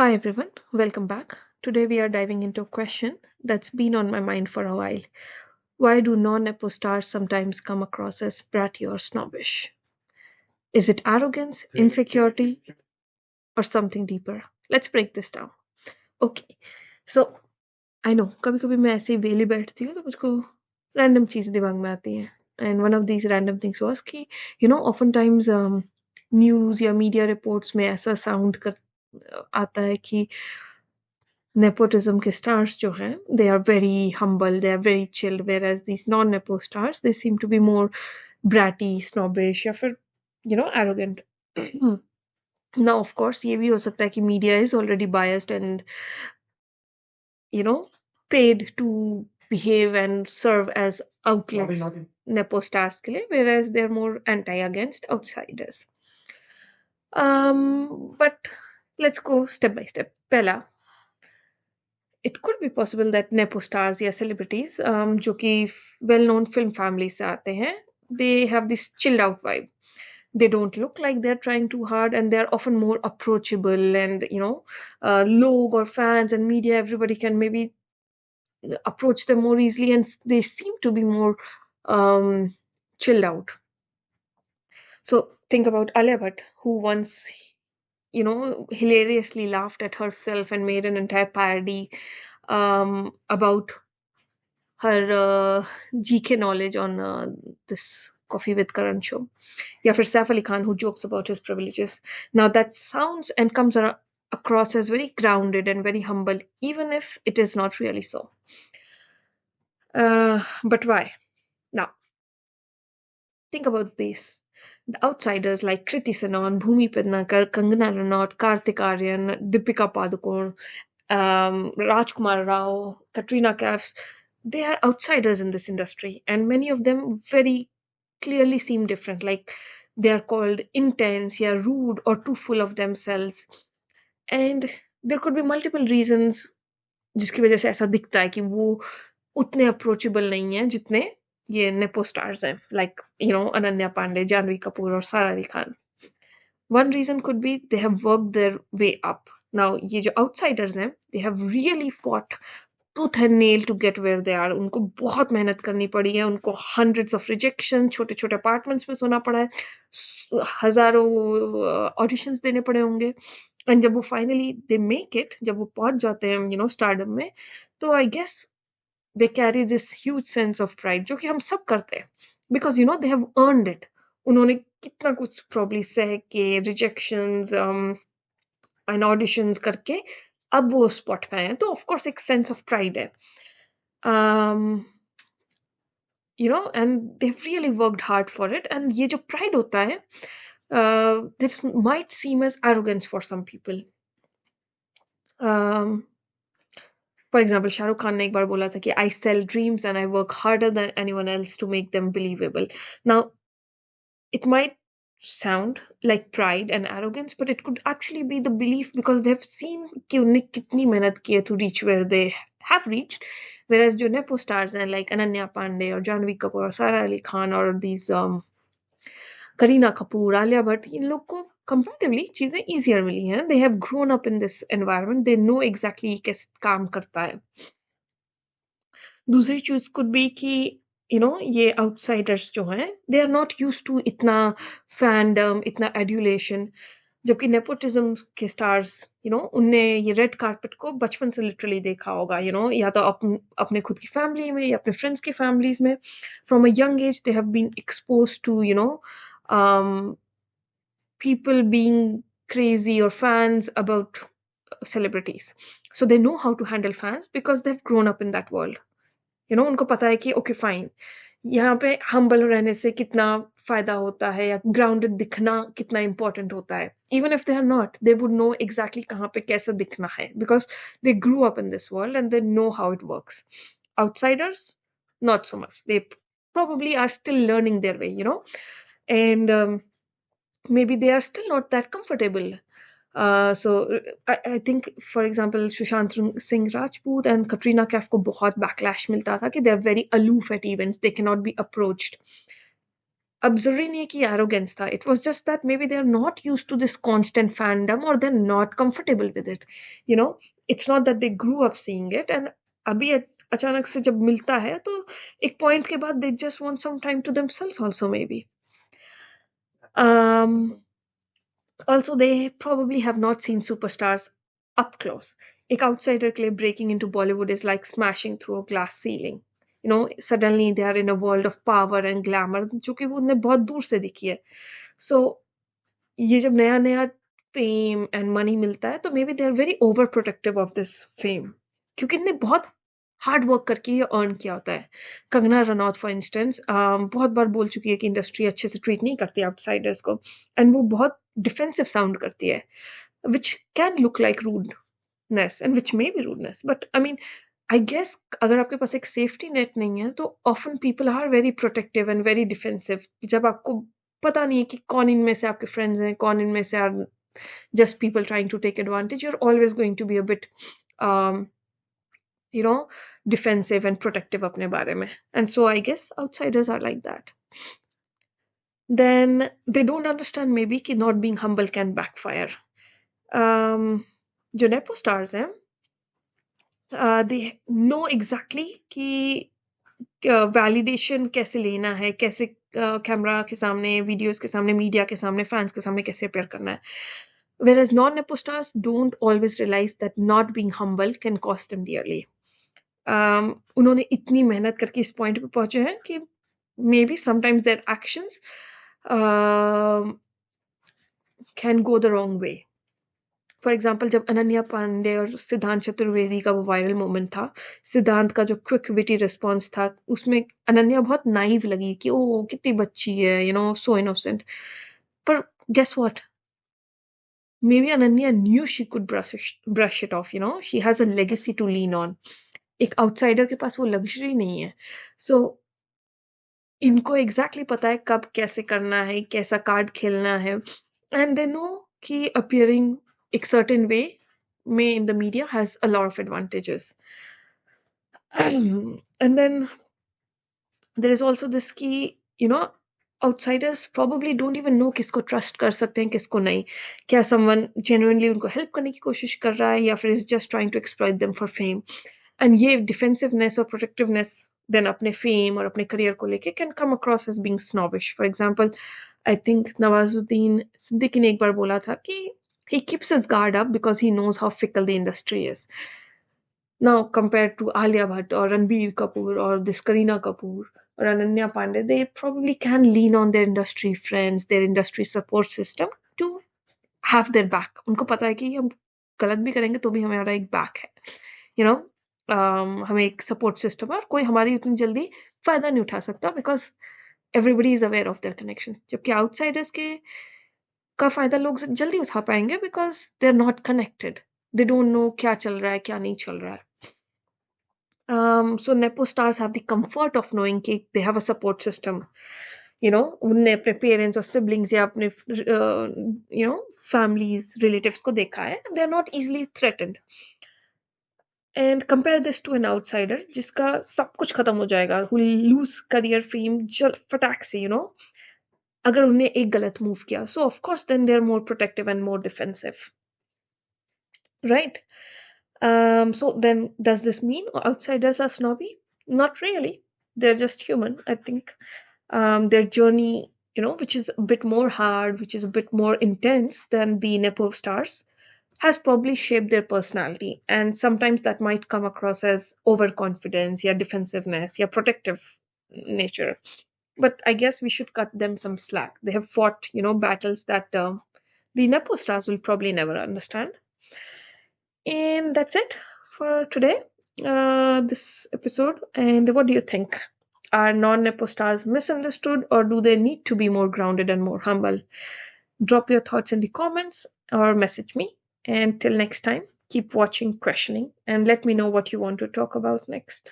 Hi everyone, welcome back. Today we are diving into a question that's been on my mind for a while. Why do non-nepo stars sometimes come across as bratty or snobbish? Is it arrogance, insecurity, or something deeper? Let's break this down. Okay, so I know कभी-कभी मैं ऐसे ही वेली बैठती हूँ तो मुझको random चीज़ दिमाग में आती हैं. And one of these random things was कि oftentimes न्यूज़ या मीडिया रिपोर्ट्स में ऐसा साउंड कर आता है कि nepotism के stars जो हैं they are very humble, they are very chilled, whereas these non-nepo stars they seem to be more bratty, snobbish या फिर arrogant. Now of course ये भी हो सकता है कि media is already biased and you know paid to behave and serve as outlets nepo stars के लिए, whereas they're more anti against outsiders. But let's go step by step. पहला, it could be possible that nepo stars या celebrities जो कि well known film families से आते हैं, they have this chilled out vibe. They don't look like they're trying too hard, and they're often more approachable, and log or fans and media, everybody can maybe approach them more easily, and they seem to be more chilled out. So think about Alia Bhatt, who once hilariously laughed at herself and made an entire parody about her GK knowledge on this Coffee with Karan show. Yeah, for Saif Ali Khan, who jokes about his privileges. Now that sounds and comes across as very grounded and very humble, even if it is not really so. But why? Now, think about this. The outsiders like Kriti Sanon, Bhumi Pednakar, Kangana Ranaut, Kartik Aryan, Deepika Padukone, Rajkumar Rao, Katrina Kaif, they are outsiders in this industry, and many of them very clearly seem different. Like they are called intense, yeah, rude, or too full of themselves. And there could be multiple reasons जिसकी वजह से ऐसा दिखता है कि वो उतने approachable नहीं है जितने ये नेपो स्टार्स हैं, लाइक अनन्या पांडे, जानवी कपूर और सारा Ali Khan. One reason could be they have worked their way up. Now ये जो outsiders हैं, they have really fought tooth and nail to get where they are. उनको बहुत मेहनत करनी पड़ी है, उनको hundreds of rejection, छोटे छोटे apartments में सोना पड़ा है, हजारों auditions देने पड़े होंगे, and जब वो finally they make it, जब वो पहुंच जाते हैं stardom में, तो I guess they carry this huge sense of pride जो कि हम सब करते हैं, because they have earned it. उन्होंने कितना कुछ probably सह के rejections and auditions करके अब वो स्पॉट पे आए हैं, तो ऑफ कोर्स एक सेंस ऑफ प्राइड है. um and they've really worked hard for it, and ये जो pride होता है, this might seem as arrogance for some people. For example, Shahrukh Khan ने एक बार बोला था कि I sell dreams and I work harder than anyone else to make them believable. Now it might sound like pride and arrogance, but it could actually be the belief because they've seen कि उन्हें कितनी मेहनत की है to reach where they have reached, whereas जो nepo stars हैं like Ananya Pandey और जानवी कपूर और सारा अली खान और these करीना कपूर, आलिया भट्ट, इन लोग को comparatively चीजें easier मिली हैं. They have grown up in this environment, they know exactly कैसे काम करता है. दूसरी चीज could be कि ये आउटसाइडर्स जो हैं they are not used to इतना फैंडम, इतना एड्यूलेशन, जबकि नेपोटिज्म के स्टार्स उनने ये रेड कार्पेट को बचपन से लिटरली देखा होगा, या तो अपने खुद की फैमिली में या अपने फ्रेंड्स की फैमिलीज में. From a young age they have been exposed to people being crazy or fans about celebrities, so they know how to handle fans because they've grown up in that world. उनको पता है कि okay fine, यहाँ पे humble रहने से कितना फायदा होता है या ग्राउंडेड दिखना कितना इंपॉर्टेंट होता है. Even if they are not, they would know exactly कहाँ पे कैसे दिखना है because they grew up in this world and they know how it works. Outsiders not so much, they probably are still learning their way, and maybe they are still not that comfortable. So I think for example Sushant Singh Rajput and Katrina Kaif को बहुत backlash मिलता था कि they are very aloof at events, they cannot be approached. अब जरूरी नहीं है कि arrogance था. It was just that maybe they're not used to this constant fandom or they're not comfortable with it. You know, it's not that they grew up seeing it and अभी अचानक से जब मिलता है तो एक point के बाद they just want some time to themselves also maybe. Um, Also, they probably have not seen superstars up close. एक outsider के लिए breaking into Bollywood is like smashing through a glass ceiling. You know, suddenly they are in a world of power and glamour, जो कि वो उन्हें बहुत दूर से दिखी है. So, ये जब नया नया फेम एंड मनी मिलता है तो maybe they are very over protective of this fame क्योंकि इनने बहुत हार्ड वर्क करके ये अर्न किया होता है. कंगना रनौत फॉर इंस्टेंस बहुत बार बोल चुकी है कि इंडस्ट्री अच्छे से ट्रीट नहीं करती आउटसाइडर्स को एंड वो बहुत डिफेंसिव साउंड करती है which can look like rudeness and which may be rudeness but I mean I guess अगर आपके पास एक सेफ्टी नेट नहीं है तो often people are very protective and very defensive. जब आपको पता नहीं है कि कौन इनमें से आपके फ्रेंड्स हैं कौन इनमें से are just people trying to take advantage you are always going to be a bit you know defensive and protective अपने बारे में and so I guess outsiders are like that. Then they don't understand maybe कि not being humble can backfire. जो nepo stars हैं they know exactly कि validation कैसे लेना है कैसे कैमरा के सामने वीडियोस के सामने मीडिया के सामने फैंस के सामने कैसे अपेयर करना है. Whereas non-nepo stars don't always realize that not being humble can cost them dearly. उन्होंने इतनी मेहनत करके इस पॉइंट पे पहुंचे हैं कि may be sometimes their actions can go the wrong way. For example जब अनन्या पांडे और सिद्धांत चतुर्वेदी का वो वायरल मोमेंट था सिद्धांत का जो क्विक विटी रिस्पॉन्स था उसमें अनन्या बहुत नाइव लगी कि ओ कितनी बच्ची है यू नो सो इनोसेंट. पर guess what maybe Ananya knew she could brush it off, you know. She has a legacy to lean on. एक outsider के पास वो luxury नहीं है. So इनको exactly पता है कब कैसे करना है कैसा कार्ड खेलना है and they know कि appearing एक certain way may in the media has a lot of advantages. And then there is also this कि you know outsiders probably don't even know किसको trust कर सकते हैं किसको नहीं. क्या someone genuinely उनको help करने की कोशिश कर रहा है या फिर is just trying to exploit them for fame. And ये defensiveness और protectiveness then अपने fame और अपने career को लेके can come across as being snobbish. For example, I think Nawazuddin Siddiqui ने एक बार बोला था कि he keeps his guard up because he knows how fickle the industry is. Now, compared to Alia Bhatt or Ranbir Kapoor or this Kareena Kapoor or Ananya Pandey, they probably can lean on their industry friends, their industry support system to have their back. उनको पता है कि हम गलत भी करेंगे तो भी हमारा एक back है. You know, हमें एक support system है और कोई हमारी उतनी जल्दी फायदा नहीं उठा सकता because everybody is aware of their connection. जबकि outsiders के का फायदा लोग जल्दी उठा पाएंगे because they're not connected. They don't know क्या चल रहा है क्या नहीं चल रहा है. So nepo stars have the comfort of knowing that they have a support system. You know, उनने अपने parents और siblings या अपने you know families, relatives को देखा है. They are not easily threatened. And compare this to an outsider जिसका सब कुछ खत्म हो जाएगा, who will lose career, fame, फटाक से, you know, अगर उन्हें एक गलत move किया. So of course then they are more protective and more defensive. Right? So then does this mean outsiders are snobby? Not really. They're just human, I think. Their journey, you know, which is a bit more hard, which is a bit more intense than the nepo stars, has probably shaped their personality. And sometimes that might come across as overconfidence, yeah, defensiveness, yeah, protective nature. But I guess we should cut them some slack. They have fought, you know, battles that the nepo stars will probably never understand. And that's it for today, this episode. And what do you think? Are non-nepo stars misunderstood or do they need to be more grounded and more humble? Drop your thoughts in the comments or message me. And till next time, keep watching, questioning, and let me know what you want to talk about next.